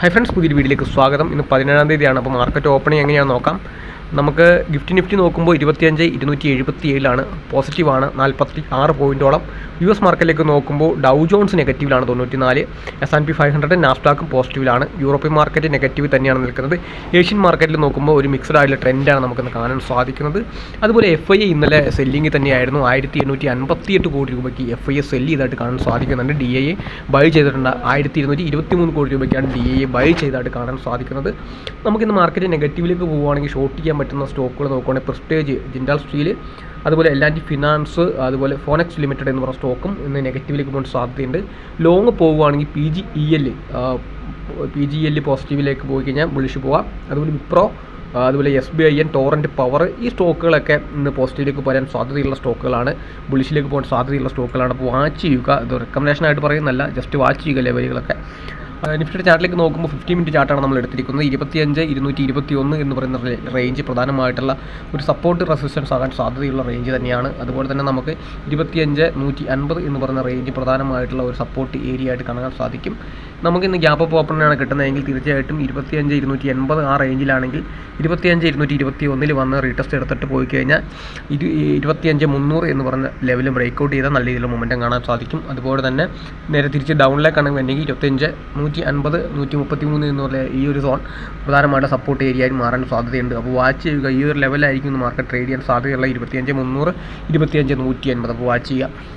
Hi friends, പുതിയൊരു വീഡിയോയിലേക്ക് സ്വാഗതം. ഇന്ന് 17-ാം തീയതിയാണ്. അപ്പോൾ മാർക്കറ്റ് ഓപ്പണിംഗ് എങ്ങനെയാണെന്ന് നോക്കാം. നമുക്ക് നിഫ്റ്റി നോക്കുമ്പോൾ 25,277 പോസിറ്റീവാണ്, 46 പോയിൻറ്റോളം. US മാർക്കറ്റിലേക്ക് നോക്കുമ്പോൾ ഡൗ ജോൺസ് നെഗറ്റീവിലാണ് 94, S&P 500 നാസ്ഡാക്കും പോസിറ്റീവിലാണ്. യൂറോപ്യൻ മാർക്കറ്റ് നെഗറ്റീവ് തന്നെയാണ് നിൽക്കുന്നത്. ഏഷ്യൻ മാർക്കറ്റിൽ നോക്കുമ്പോൾ ഒരു മിക്സഡ് ആയിട്ടുള്ള ട്രെൻഡാണ് നമുക്കിന്ന് കാണാൻ സാധിക്കുന്നത്. അതുപോലെ FIA ഇന്നലെ സെല്ലിംഗ് തന്നെയായിരുന്നു. 1,858 കോടി രൂപയ്ക്ക് FIA സെല്ല് ചെയ്തായിട്ട് കാണാൻ സാധിക്കുന്നുണ്ട്. DIA ബൈ ചെയ്തിട്ടുണ്ട്. 1,223 കോടി രൂപയ്ക്കാണ് DIA ബൈ ചെയ്തായിട്ട് കാണാൻ സാധിക്കുന്നത്. നമുക്കിന്ന് മാർക്കറ്റ് നെഗറ്റീവിലേക്ക് പോവുകയാണെങ്കിൽ ഷോർട്ട് ചെയ്യാൻ പറ്റുന്ന സ്റ്റോക്കുകൾ നോക്കുകയാണെങ്കിൽ പ്രസ്റ്റേജ്, ജിൻഡാൽ സ്റ്റീൽ, അതുപോലെ L&T ഫിനാൻസ്, അതുപോലെ ഫോനെക്സ് ലിമിറ്റഡ് എന്ന് പറഞ്ഞ സ്റ്റോക്കും ഇന്ന് നെഗറ്റീവിലേക്ക് പോകാൻ സാധ്യതയുണ്ട്. ലോങ് പോവുകയാണെങ്കിൽ PGEL പോസിറ്റീവിലേക്ക് പോയി കഴിഞ്ഞാൽ ബുള്ളിഷ് പോകാം. അതുപോലെ വിപ്രോ, അതുപോലെ SBIN, ടോറൻറ്റ് പവർ, ഈ സ്റ്റോക്കുകളൊക്കെ ഇന്ന് പോസിറ്റീവിലേക്ക് പോകാൻ സാധ്യതയുള്ള സ്റ്റോക്കുകളാണ്, ബുള്ളിഷിലേക്ക് പോകാൻ സാധ്യതയുള്ള സ്റ്റോക്കുകളാണ്. അപ്പോൾ വാച്ച് ചെയ്യുക. ഇത് റെക്കമെൻഡേഷനായിട്ട് പറയുന്നതല്ല, ജസ്റ്റ് വാച്ച് ചെയ്യുക ലെവലുകളൊക്കെ. നിഫ്റ്റിയുടെ ചാർട്ടിലേക്ക് നോക്കുമ്പോൾ 50 മിനിറ്റ് ചാർട്ടാണ് നമ്മൾ എടുത്തിരിക്കുന്നത്. 25,221 എന്ന് പറയുന്ന റേഞ്ച് പ്രധാനമായിട്ടുള്ള ഒരു സപ്പോർട്ട് റെസിസ്റ്റൻസ് ആകാൻ സാധ്യതയുള്ള റേഞ്ച് തന്നെയാണ്. അതുപോലെ തന്നെ നമുക്ക് 25,150 എന്ന് പറയുന്ന റേഞ്ച് പ്രധാനമായിട്ടുള്ള ഒരു സപ്പോർട്ട് ഏരിയ ആയിട്ട് കാണാൻ സാധിക്കും. നമുക്കിന്ന് ഗ്യാപ്പ് അപ്പ് ഓപ്പണിനാണ് കിട്ടുന്നതെങ്കിൽ തീർച്ചയായിട്ടും 25,280 ആ റേഞ്ചിലാണെങ്കിൽ 25,221 വന്ന് റീടെസ്റ്റ് എടുത്തിട്ട് പോയി കഴിഞ്ഞാൽ 25,300 എന്ന് പറഞ്ഞ ലെവലും ബ്രേക്കൗട്ട് ചെയ്താൽ നല്ല രീതിയിലുള്ള മൊമെൻറ്റം കാണാൻ സാധിക്കും. അതുപോലെ തന്നെ നേരെ തിരിച്ച് ഡൗണിലേക്കാണെങ്കിൽ വേണമെങ്കിൽ 25,150, 133 എന്ന് പറഞ്ഞ ഈ ഒരു സോൺ പ്രധാനമായിട്ട് സപ്പോർട്ട് ഏരിയയായി മാറാൻ സാധ്യതയുണ്ട്. അപ്പോൾ വാച്ച് ചെയ്യുക. ഈ ഒരു ലെവലായിരിക്കും മാർക്കറ്റ് ട്രേഡ് ചെയ്യാൻ സാധ്യതയുള്ള 25,300, 25,150. അപ്പോൾ വാച്ച് ചെയ്യുക.